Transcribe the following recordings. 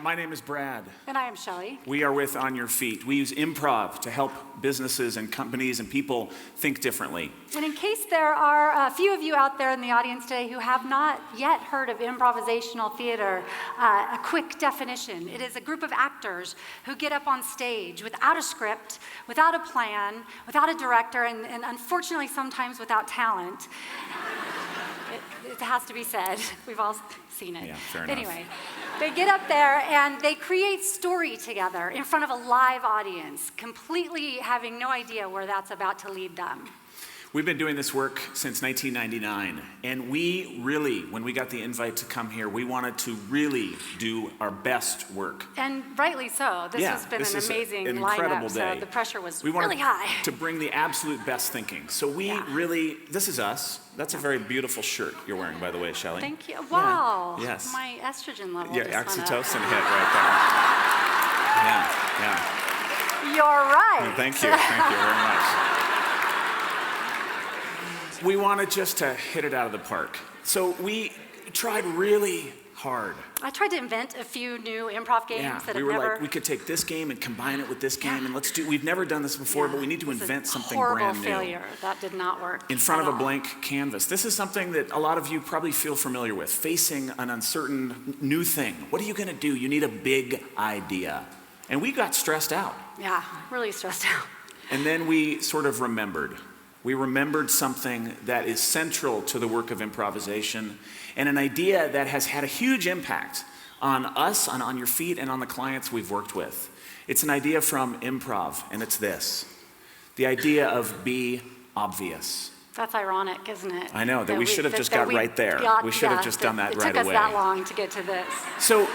My name is Brad. And I am Shelley. We are with On Your Feet. We use improv to help businesses and companies and people think differently. And in case there are a few of you out there in the audience today who have not yet heard of improvisational theater, a quick definition. It is a group of actors who get up on stage without a script, without a plan, without a director, and unfortunately sometimes without talent. It has to be said. We've all seen it. Yeah, fair enough. Anyway, they get up there and they create story together in front of a live audience, completely having no idea where that's about to lead them. We've been doing this work since 1999, and we really, when we got the invite to come here, we wanted to really do our best work. And rightly so. This has been an amazing lineup, so the pressure was really high. To bring the absolute best thinking. So we really, this is us. That's a very beautiful shirt you're wearing, by the way, Shelley. Thank you. Wow. Yeah. Yes. My estrogen level Yeah, just went up. oxytocin hit right there. Yeah. You're right. Thank you very much. We wanted just to hit it out of the park. So we tried really hard. I tried to invent a few new improv games that we were like, we could take this game and combine it with this game, and we've never done this before, but we need to invent something brand new. Horrible failure. That did not work. In front of a blank canvas. This is something that a lot of you probably feel familiar with, facing an uncertain new thing. What are you gonna do? You need a big idea. And we got stressed out. Yeah, really stressed out. And then we sort of remembered. We remembered something that is central to the work of improvisation, and an idea that has had a huge impact on us, on Your Feet, and on the clients we've worked with. It's an idea from improv, and it's this: the idea of be obvious. That's ironic, isn't it? I know, that we should have just got right there. We should have just done that right away. It took us that long to get to this. So,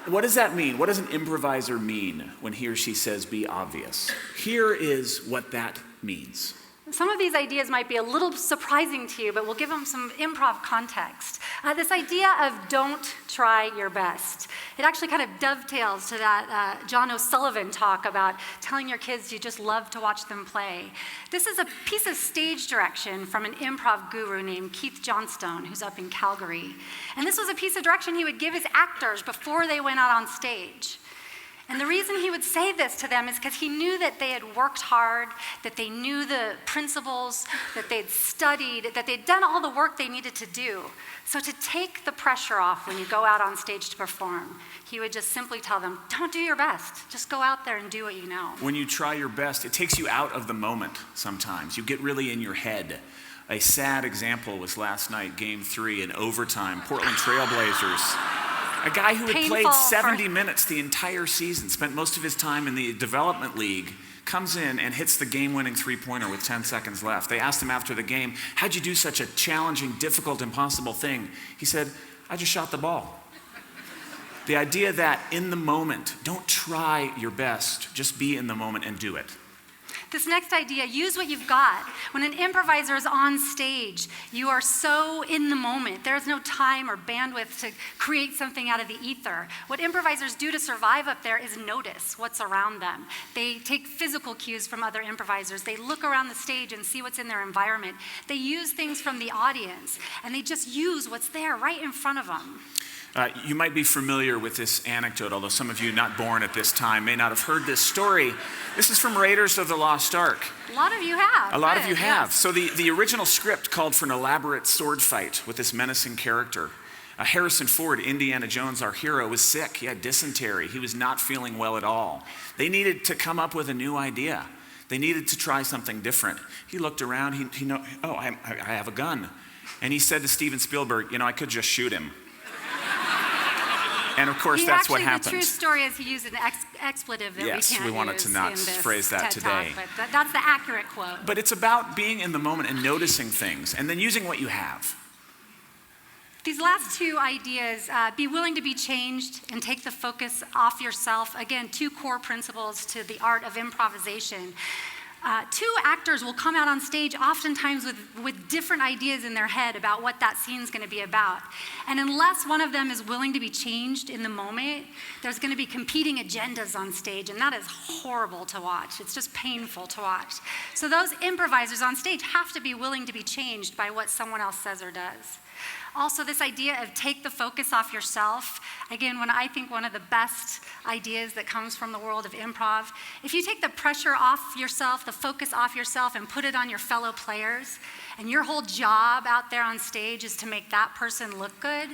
what does that mean? What does an improviser mean when he or she says be obvious? Here is what that means. Some of these ideas might be a little surprising to you, but we'll give them some improv context. This idea of don't try your best. It actually kind of dovetails to that John O'Sullivan talk about telling your kids you just love to watch them play. This is a piece of stage direction from an improv guru named Keith Johnstone, who's up in Calgary. And this was a piece of direction he would give his actors before they went out on stage. And the reason he would say this to them is because he knew that they had worked hard, that they knew the principles, that they'd studied, that they'd done all the work they needed to do. So to take the pressure off when you go out on stage to perform, he would just simply tell them, don't do your best. Just go out there and do what you know. When you try your best, it takes you out of the moment sometimes. You get really in your head. A sad example was last night, Game 3 in overtime, Portland Trailblazers. A guy who had played 70 minutes the entire season, spent most of his time in the development league, comes in and hits the game-winning three-pointer with 10 seconds left. They asked him after the game, how'd you do such a challenging, difficult, impossible thing? He said, I just shot the ball. The idea that in the moment, don't try your best, just be in the moment and do it. This next idea, use what you've got. When an improviser is on stage, you are so in the moment. There's no time or bandwidth to create something out of the ether. What improvisers do to survive up there is notice what's around them. They take physical cues from other improvisers. They look around the stage and see what's in their environment. They use things from the audience, and they just use what's there right in front of them. You might be familiar with this anecdote, although some of you not born at this time may not have heard this story. This is from Raiders of the Lost Ark. A lot of you have. A lot of you have. Yes. So the original script called for an elaborate sword fight with this menacing character. Harrison Ford, Indiana Jones, our hero, was sick. He had dysentery. He was not feeling well at all. They needed to come up with a new idea. They needed to try something different. He looked around. I have a gun. And he said to Steven Spielberg, I could just shoot him. And of course, that's what happened. The true story is he used an expletive that we can't use. Yes, we wanted to not phrase that today. But that's the accurate quote. But it's about being in the moment and noticing things, and then using what you have. These last two ideas, be willing to be changed and take the focus off yourself. Again, two core principles to the art of improvisation. Two actors will come out on stage oftentimes with different ideas in their head about what that scene's going to be about. And unless one of them is willing to be changed in the moment, there's going to be competing agendas on stage, and that is horrible to watch. It's just painful to watch. So those improvisers on stage have to be willing to be changed by what someone else says or does. Also, this idea of take the focus off yourself. Again, when I think one of the best ideas that comes from the world of improv, if you take the pressure off yourself, the focus off yourself, and put it on your fellow players, and your whole job out there on stage is to make that person look good,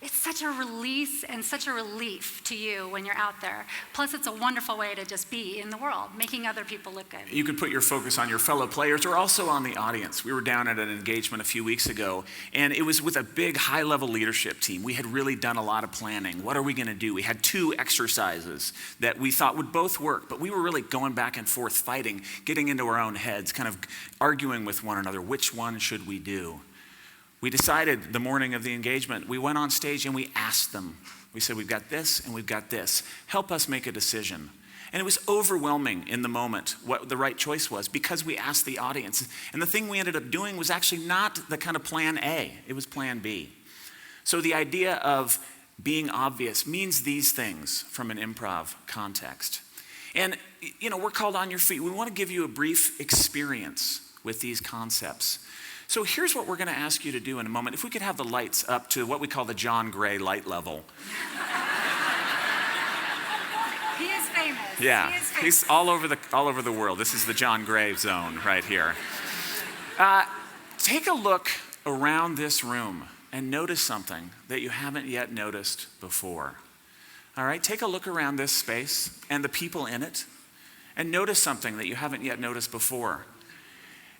it's such a release and such a relief to you when you're out there. Plus, it's a wonderful way to just be in the world, making other people look good. You can put your focus on your fellow players or also on the audience. We were down at an engagement a few weeks ago, and it was with a big high-level leadership team. We had really done a lot of planning. What are we going to do? We had 2 exercises that we thought would both work, but we were really going back and forth, fighting, getting into our own heads, kind of arguing with one another. Which one should we do? We decided the morning of the engagement, we went on stage and we asked them. We said, we've got this and we've got this. Help us make a decision. And it was overwhelming in the moment what the right choice was because we asked the audience. And the thing we ended up doing was actually not the kind of plan A, it was plan B. So the idea of being obvious means these things from an improv context. And, we're called On Your Feet. We want to give you a brief experience with these concepts. So here's what we're going to ask you to do in a moment. If we could have the lights up to what we call the John Gray light level. He is famous. Yeah, he is famous. He's all over the world. This is the John Gray zone right here. Take a look around this room and notice something that you haven't yet noticed before. All right, take a look around this space and the people in it and notice something that you haven't yet noticed before.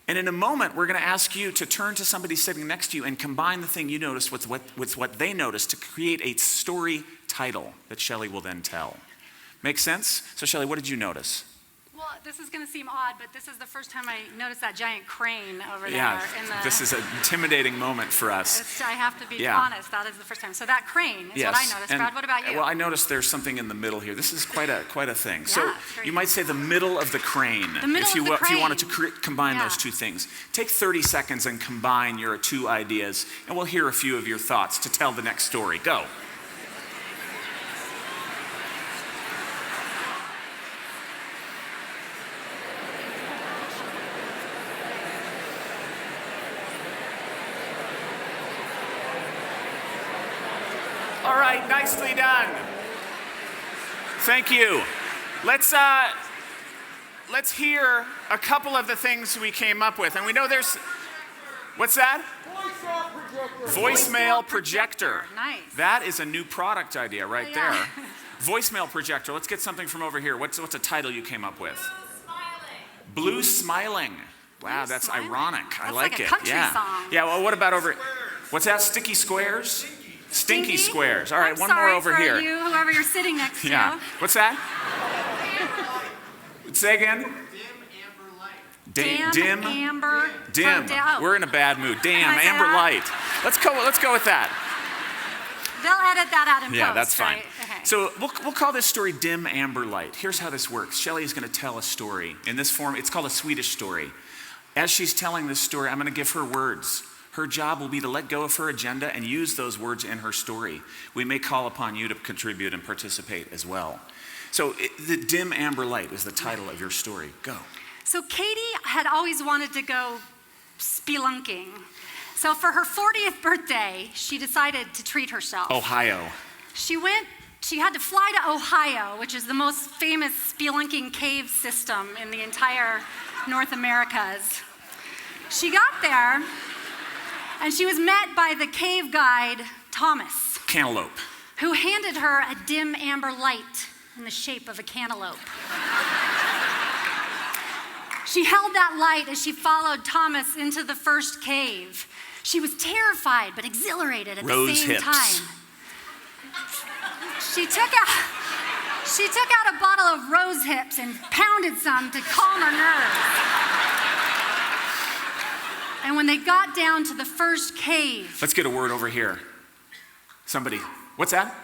And in a moment, we're going to ask you to turn to somebody sitting next to you and combine the thing you noticed with what they noticed to create a story title that Shelley will then tell. Make sense? So Shelley, what did you notice? Well, this is going to seem odd, but this is the first time I noticed that giant crane over Yeah, there. this is an intimidating moment for us. I have to be honest, that is the first time. So that crane is what I noticed. Brad, what about you? Well, I noticed there's something in the middle here. This is quite a thing. Yeah, So you might say the middle of the crane. The middle if you of the crane. If you wanted to combine those two things. Take 30 seconds and combine your 2 ideas, and we'll hear a few of your thoughts to tell the next story. Go. All right, nicely done. Thank you. Let's hear a couple of the things we came up with. And we know there's, what's that? Voicemail projector. Nice. That is a new product idea right there. Yeah. Voicemail projector. Let's get something from over here. What's a title you came up with? Blue Smiling. Wow, that's Smiling. ironic. I like like a it. country Yeah. song. Yeah, well, what about over, what's that? Sticky Squares? Stinky Squares. All right, I'm one sorry more over for here. You, whoever you're sitting next Yeah. to. What's that? Say again. Dim, amber. Dim. Oh, We're in a bad mood. Damn, Can I say amber that? light. Let's go with that. They'll edit that out in Yeah, post, that's fine. right? Okay. So we'll call this story Dim Amber Light. Here's how this works. Shelley is going to tell a story in this form. It's called a Swedish story. As she's telling this story, I'm going to give her words. Her job will be to let go of her agenda and use those words in her story. We may call upon you to contribute and participate as well. So the Dim Amber Light is the title of your story. Go. So Katie had always wanted to go spelunking. So for her 40th birthday, she decided to treat herself. Ohio. She had to fly to Ohio, which is the most famous spelunking cave system in the entire North Americas. She got there, and she was met by the cave guide, Thomas. Cantaloupe. Who handed her a dim amber light in the shape of a cantaloupe. She held that light as she followed Thomas into the first cave. She was terrified but exhilarated at the same time. She took out a bottle of rose hips and pounded some to calm her nerves. And when they got down to the first cave... Let's get a word over here. Somebody. What's that?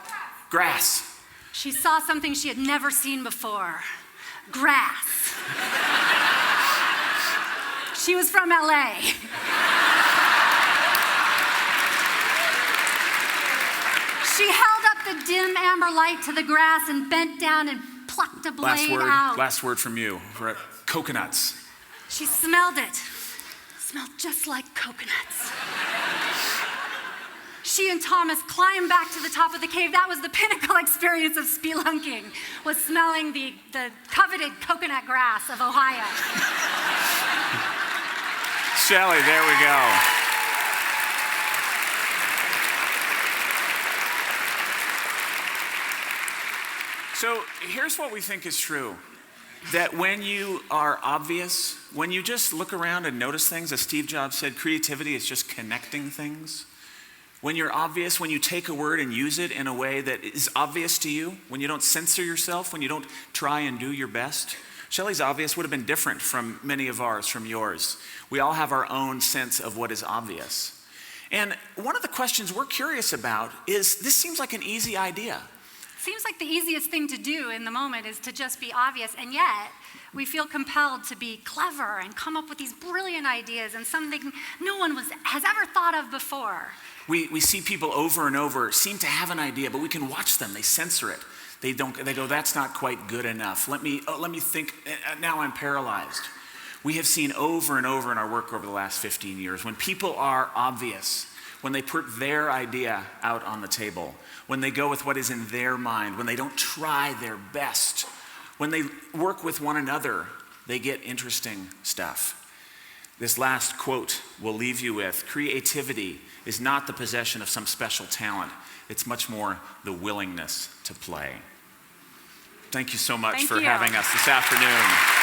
Grass. She saw something she had never seen before. Grass. She was from LA. She held up the dim amber light to the grass and bent down and plucked a blade out. Last word from you. Coconuts. She smelled it. It smelled just like coconuts. she and Thomas climbed back to the top of the cave. That was the pinnacle experience of spelunking, was smelling the coveted coconut grass of Ohio. Shelley, there we go. So here's what we think is true. That when you are obvious, when you just look around and notice things, as Steve Jobs said, creativity is just connecting things. When you're obvious, when you take a word and use it in a way that is obvious to you, when you don't censor yourself, when you don't try and do your best. Shelley's obvious would have been different from many of ours, from yours. We all have our own sense of what is obvious. And one of the questions we're curious about is, this seems like an easy idea. Seems like the easiest thing to do in the moment is to just be obvious, and yet we feel compelled to be clever and come up with these brilliant ideas and something no one has ever thought of before. We see people over and over seem to have an idea, but we can watch them. They censor it. They go, that's not quite good enough. Let me think, now I'm paralyzed. We have seen over and over in our work over the last 15 years, when people are obvious, when they put their idea out on the table, when they go with what is in their mind, when they don't try their best, when they work with one another, they get interesting stuff. This last quote we'll leave you with: creativity is not the possession of some special talent. It's much more the willingness to play. Thank you so much for having us this afternoon.